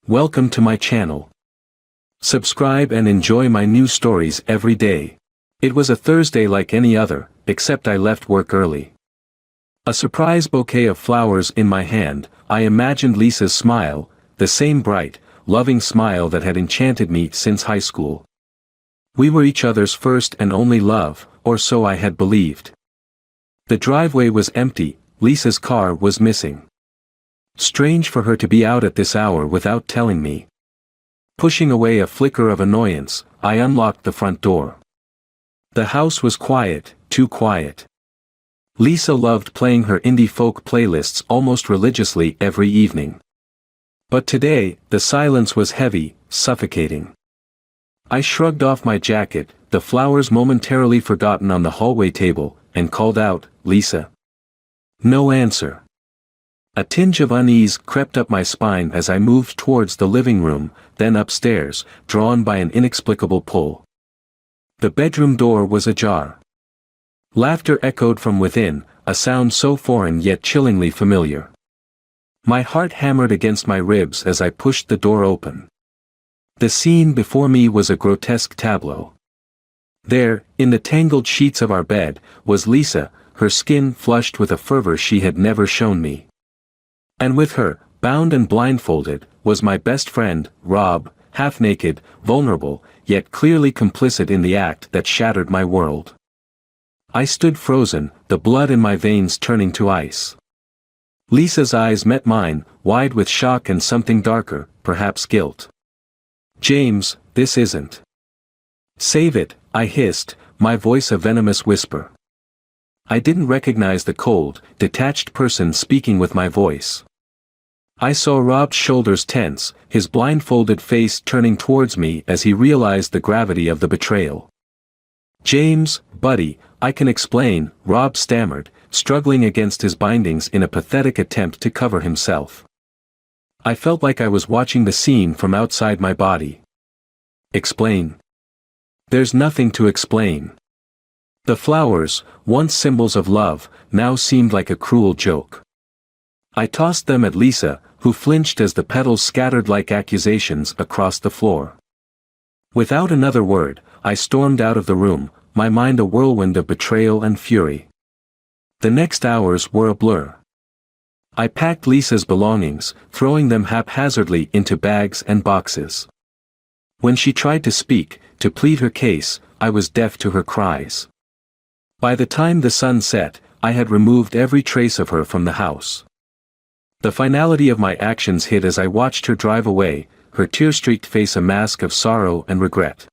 Welcome to my channel. Subscribe and enjoy my new stories every day. It was a Thursday like any other, except I left work early. A surprise bouquet of flowers in my hand, I imagined Lisa's smile, the same bright, loving smile that had enchanted me since high school. We were each other's first and only love, or so I had believed. The driveway was empty, Lisa's car was missing. Strange for her to be out at this hour without telling me. Pushing away a flicker of annoyance, I unlocked the front door. The house was quiet, too quiet. Lisa loved playing her indie folk playlists almost religiously every evening. But today, the silence was heavy, suffocating. I shrugged off my jacket, the flowers momentarily forgotten on the hallway table, and called out, "Lisa." No answer. A tinge of unease crept up my spine as I moved towards the living room, then upstairs, drawn by an inexplicable pull. The bedroom door was ajar. Laughter echoed from within, a sound so foreign yet chillingly familiar. My heart hammered against my ribs as I pushed the door open. The scene before me was a grotesque tableau. There, in the tangled sheets of our bed, was Lisa, her skin flushed with a fervor she had never shown me. And with her, bound and blindfolded, was my best friend, Rob, half-naked, vulnerable, yet clearly complicit in the act that shattered my world. I stood frozen, the blood in my veins turning to ice. Lisa's eyes met mine, wide with shock and something darker, perhaps guilt. "James, this isn't. Save it," I hissed, my voice a venomous whisper. I didn't recognize the cold, detached person speaking with my voice. I saw Rob's shoulders tense, his blindfolded face turning towards me as he realized the gravity of the betrayal. "James, buddy, I can explain," Rob stammered, struggling against his bindings in a pathetic attempt to cover himself. I felt like I was watching the scene from outside my body. "Explain? There's nothing to explain." The flowers, once symbols of love, now seemed like a cruel joke. I tossed them at Lisa, who flinched as the petals scattered like accusations across the floor. Without another word, I stormed out of the room, my mind a whirlwind of betrayal and fury. The next hours were a blur. I packed Lisa's belongings, throwing them haphazardly into bags and boxes. When she tried to speak, to plead her case, I was deaf to her cries. By the time the sun set, I had removed every trace of her from the house. The finality of my actions hid as I watched her drive away, her tear-streaked face a mask of sorrow and regret.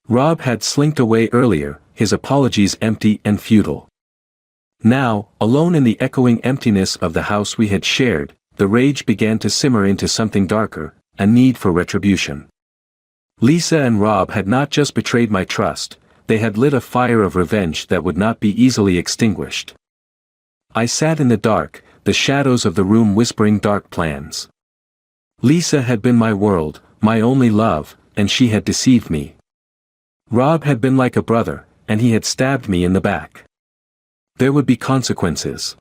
Rob had slinked away earlier, his apologies empty and futile. Now, alone in the echoing emptiness of the house we had shared, the rage began to simmer into something darker, a need for retribution. Lisa and Rob had not just betrayed my trust, they had lit a fire of revenge that would not be easily extinguished. I sat in the dark, the shadows of the room whispering dark plans. Lisa had been my world, my only love, and she had deceived me. Rob had been like a brother, and he had stabbed me in the back. There would be consequences.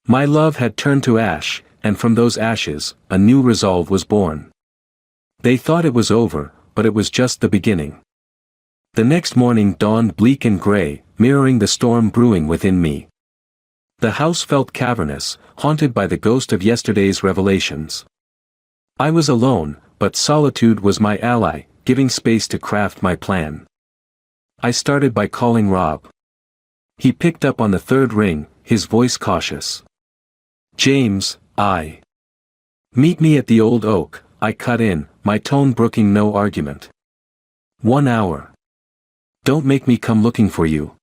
My love had turned to ash, and from those ashes, a new resolve was born. They thought it was over, but it was just the beginning. The next morning dawned bleak and gray, mirroring the storm brewing within me. The house felt cavernous, haunted by the ghost of yesterday's revelations. I was alone, but solitude was my ally, giving space to craft my plan. I started by calling Rob. He picked up on the third ring, his voice cautious. "James, meet me at the Old Oak," I cut in, my tone brooking no argument. "1 hour. Don't make me come looking for you."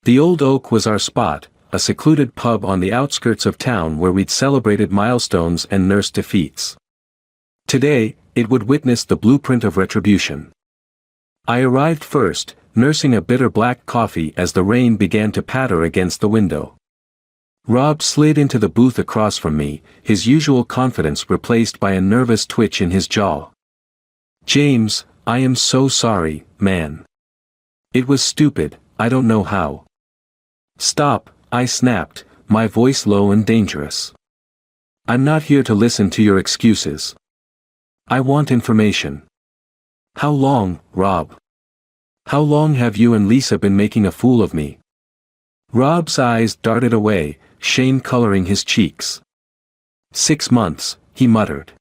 The Old Oak was our spot, a secluded pub on the outskirts of town where we'd celebrated milestones and nursed defeats. Today, it would witness the blueprint of retribution. I arrived first, nursing a bitter black coffee as the rain began to patter against the window. Rob slid into the booth across from me, his usual confidence replaced by a nervous twitch in his jaw. "James, I am so sorry, man. It was stupid, I don't know how." "Stop," I snapped, my voice low and dangerous. "I'm not here to listen to your excuses. I want information. How long, Rob? How long have you and Lisa been making a fool of me? Rob's eyes darted away, shame coloring his cheeks. 6 months, he muttered.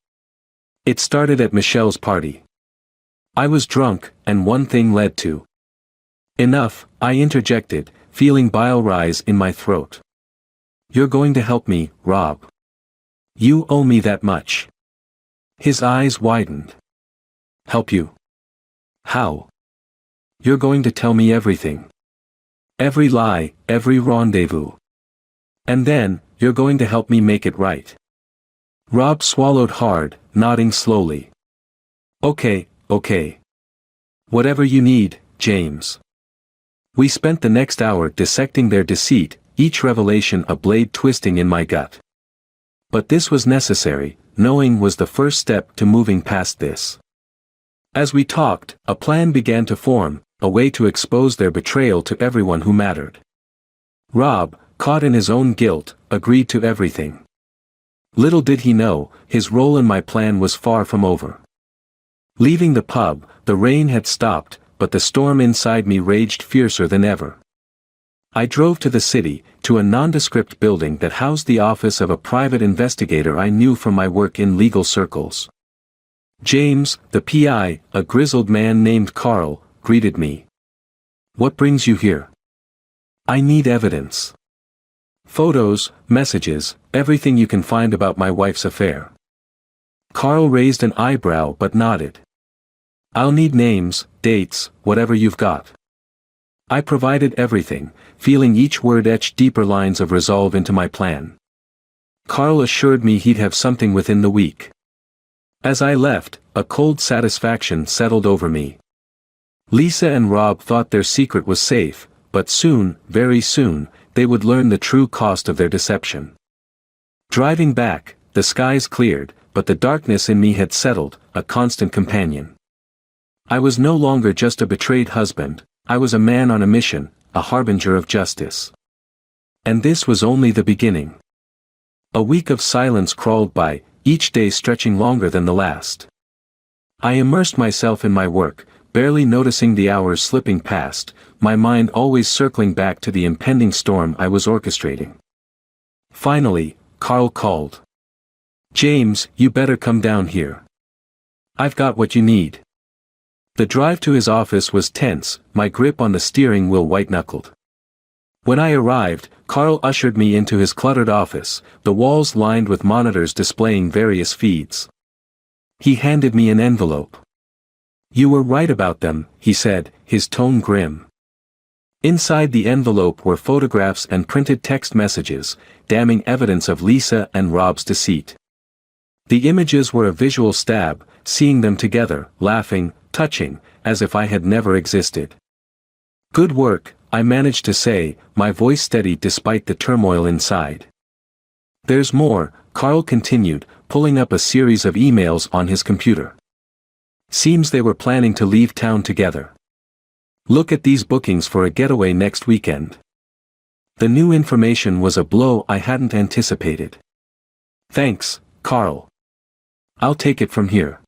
It started at Michelle's party. I was drunk, and one thing led to. Enough, I interjected, feeling bile rise in my throat. You're going to help me, Rob. You owe me that much. His eyes widened. Help you? How? You're going to tell me everything. Every lie, every rendezvous. And then, you're going to help me make it right. Rob swallowed hard, nodding slowly. Okay. Whatever you need, James. We spent the next hour dissecting their deceit, each revelation a blade twisting in my gut. But this was necessary, knowing was the first step to moving past this. As we talked, a plan began to form, a way to expose their betrayal to everyone who mattered. Rob, caught in his own guilt, agreed to everything. Little did he know, his role in my plan was far from over. Leaving the pub, the rain had stopped, but the storm inside me raged fiercer than ever. I drove to the city, to a nondescript building that housed the office of a private investigator I knew from my work in legal circles. James, the PI, a grizzled man named Carl, greeted me. What brings you here? I need evidence. Photos, messages, everything you can find about my wife's affair. Carl raised an eyebrow but nodded. I'll need names, dates, whatever you've got. I provided everything, feeling each word etch deeper lines of resolve into my plan. Carl assured me he'd have something within the week. As I left, a cold satisfaction settled over me. Lisa and Rob thought their secret was safe, but soon, very soon, they would learn the true cost of their deception. Driving back, the skies cleared, but the darkness in me had settled, a constant companion. I was no longer just a betrayed husband, I was a man on a mission, a harbinger of justice. And this was only the beginning. A week of silence crawled by, each day stretching longer than the last. I immersed myself in my work, barely noticing the hours slipping past, my mind always circling back to the impending storm I was orchestrating. Finally, Carl called. James, you better come down here. I've got what you need. The drive to his office was tense, my grip on the steering wheel white-knuckled. When I arrived, Carl ushered me into his cluttered office, the walls lined with monitors displaying various feeds. He handed me an envelope. You were right about them, he said, his tone grim. Inside the envelope were photographs and printed text messages, damning evidence of Lisa and Rob's deceit. The images were a visual stab, seeing them together, laughing, touching, as if I had never existed. Good work, I managed to say, my voice steady despite the turmoil inside. There's more, Carl continued, pulling up a series of emails on his computer. Seems they were planning to leave town together. Look at these bookings for a getaway next weekend. The new information was a blow I hadn't anticipated. Thanks, Carl. I'll take it from here.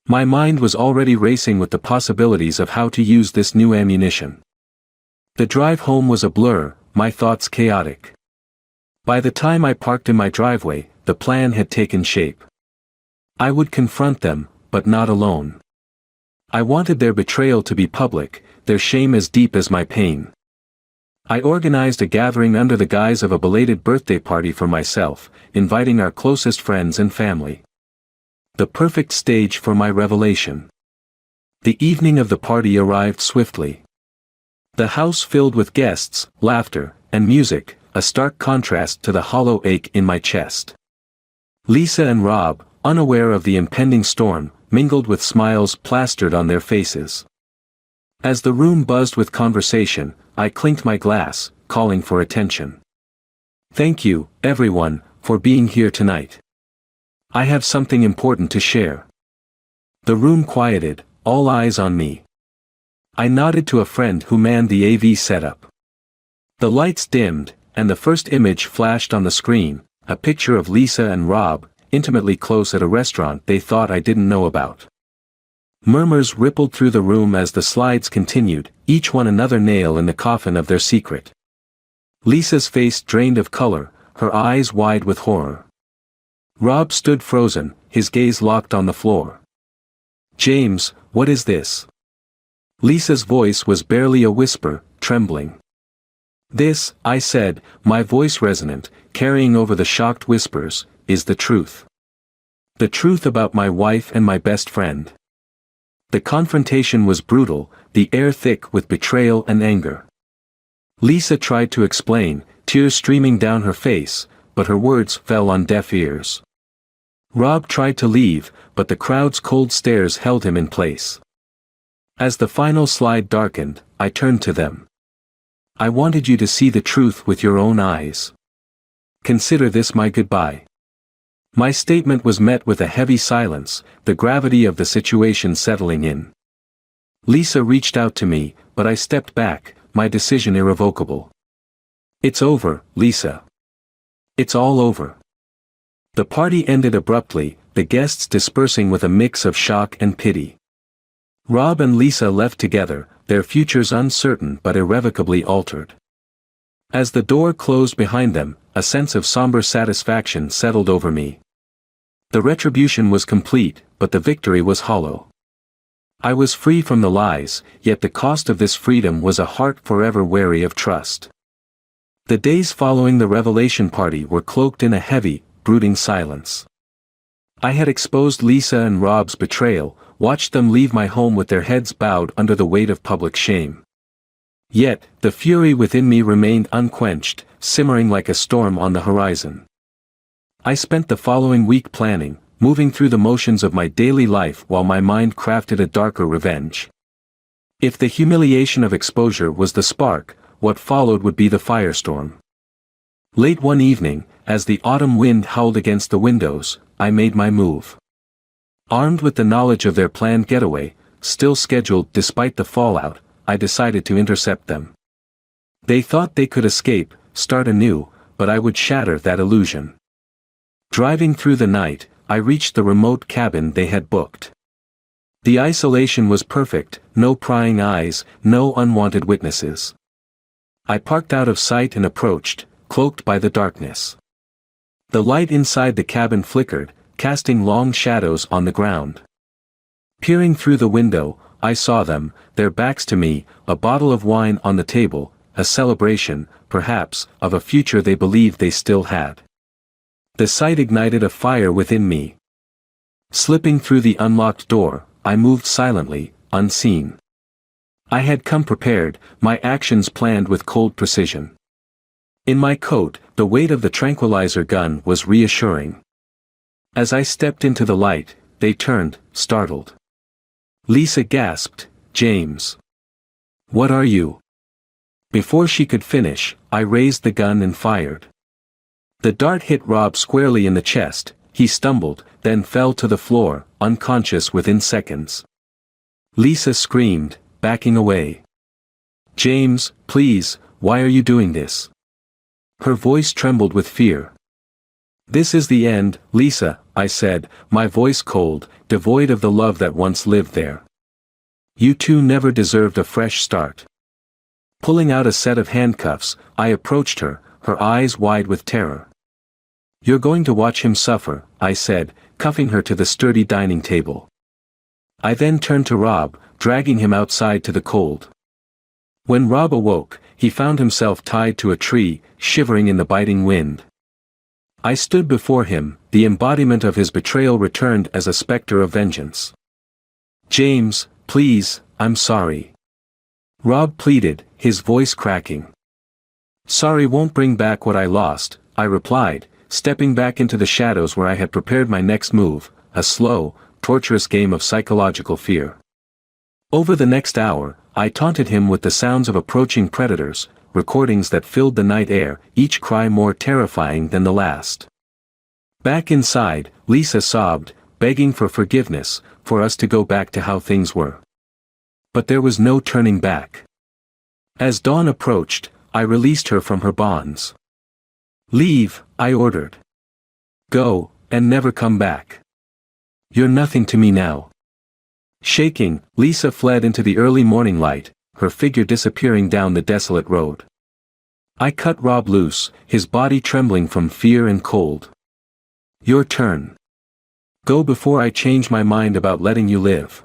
My mind was already racing with the possibilities of how to use this new ammunition. The drive home was a blur, my thoughts chaotic. By the time I parked in my driveway, the plan had taken shape. I would confront them, but not alone. I wanted their betrayal to be public, their shame as deep as my pain. I organized a gathering under the guise of a belated birthday party for myself, inviting our closest friends and family. The perfect stage for my revelation. The evening of the party arrived swiftly. The house filled with guests, laughter, and music, a stark contrast to the hollow ache in my chest. Lisa and Rob, unaware of the impending storm, mingled with smiles plastered on their faces. As the room buzzed with conversation, I clinked my glass, calling for attention. Thank you, everyone, for being here tonight. I have something important to share. The room quieted, all eyes on me. I nodded to a friend who manned the AV setup. The lights dimmed, and the first image flashed on the screen, a picture of Lisa and Rob, intimately close at a restaurant they thought I didn't know about. Murmurs rippled through the room as the slides continued, each one another nail in the coffin of their secret. Lisa's face drained of color, her eyes wide with horror. Rob stood frozen, his gaze locked on the floor. "James, what is this?" Lisa's voice was barely a whisper, trembling. "This," I said, my voice resonant, carrying over the shocked whispers, "is the truth. The truth about my wife and my best friend." The confrontation was brutal, the air thick with betrayal and anger. Lisa tried to explain, tears streaming down her face, but her words fell on deaf ears. Rob tried to leave, but the crowd's cold stares held him in place. As the final slide darkened, I turned to them. "I wanted you to see the truth with your own eyes. Consider this my goodbye." My statement was met with a heavy silence, the gravity of the situation settling in. Lisa reached out to me, but I stepped back, my decision irrevocable. "It's over, Lisa. It's all over." The party ended abruptly, the guests dispersing with a mix of shock and pity. Rob and Lisa left together, their futures uncertain but irrevocably altered. As the door closed behind them, a sense of somber satisfaction settled over me. The retribution was complete, but the victory was hollow. I was free from the lies, yet the cost of this freedom was a heart forever wary of trust. The days following the revelation party were cloaked in a heavy, brooding silence. I had exposed Lisa and Rob's betrayal, watched them leave my home with their heads bowed under the weight of public shame. Yet, the fury within me remained unquenched, simmering like a storm on the horizon. I spent the following week planning, moving through the motions of my daily life while my mind crafted a darker revenge. If the humiliation of exposure was the spark, what followed would be the firestorm. Late one evening, as the autumn wind howled against the windows, I made my move. Armed with the knowledge of their planned getaway, still scheduled despite the fallout, I decided to intercept them. They thought they could escape, start anew, but I would shatter that illusion. Driving through the night, I reached the remote cabin they had booked. The isolation was perfect, no prying eyes, no unwanted witnesses. I parked out of sight and approached, cloaked by the darkness. The light inside the cabin flickered, casting long shadows on the ground. Peering through the window, I saw them, their backs to me, a bottle of wine on the table, a celebration, perhaps, of a future they believed they still had. The sight ignited a fire within me. Slipping through the unlocked door, I moved silently, unseen. I had come prepared, my actions planned with cold precision. In my coat, the weight of the tranquilizer gun was reassuring. As I stepped into the light, they turned, startled. Lisa gasped, "James. What are you?" Before she could finish, I raised the gun and fired. The dart hit Rob squarely in the chest, he stumbled, then fell to the floor, unconscious within seconds. Lisa screamed, backing away. "James, please, why are you doing this?" Her voice trembled with fear. "This is the end, Lisa," I said, my voice cold, devoid of the love that once lived there. "You two never deserved a fresh start." Pulling out a set of handcuffs, I approached her, her eyes wide with terror. "You're going to watch him suffer," I said, cuffing her to the sturdy dining table. I then turned to Rob, dragging him outside to the cold. When Rob awoke, he found himself tied to a tree, shivering in the biting wind. I stood before him, the embodiment of his betrayal returned as a specter of vengeance. "James, please, I'm sorry." Rob pleaded, his voice cracking. "Sorry won't bring back what I lost," I replied, stepping back into the shadows where I had prepared my next move, a slow, torturous game of psychological fear. Over the next hour, I taunted him with the sounds of approaching predators, recordings that filled the night air, each cry more terrifying than the last. Back inside, Lisa sobbed, begging for forgiveness, for us to go back to how things were. But there was no turning back. As dawn approached, I released her from her bonds. "Leave," I ordered. "Go, And never come back. You're nothing to me now. Shaking, Lisa fled into the early morning light, her figure disappearing down the desolate road. I cut Rob loose, his body trembling from fear and cold. Your turn. Go before I change my mind about letting you live.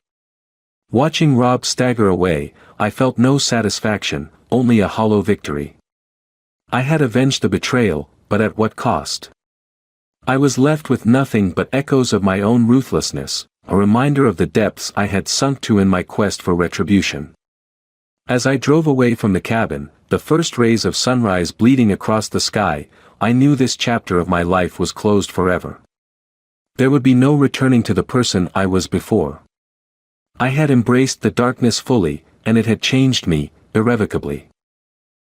Watching Rob stagger away, I felt no satisfaction, only a hollow victory. I had avenged the betrayal, but at what cost? I was left with nothing but echoes of my own ruthlessness, a reminder of the depths I had sunk to in my quest for retribution. As I drove away from the cabin, the first rays of sunrise bleeding across the sky, I knew this chapter of my life was closed forever. There would be no returning to the person I was before. I had embraced the darkness fully, and it had changed me, irrevocably.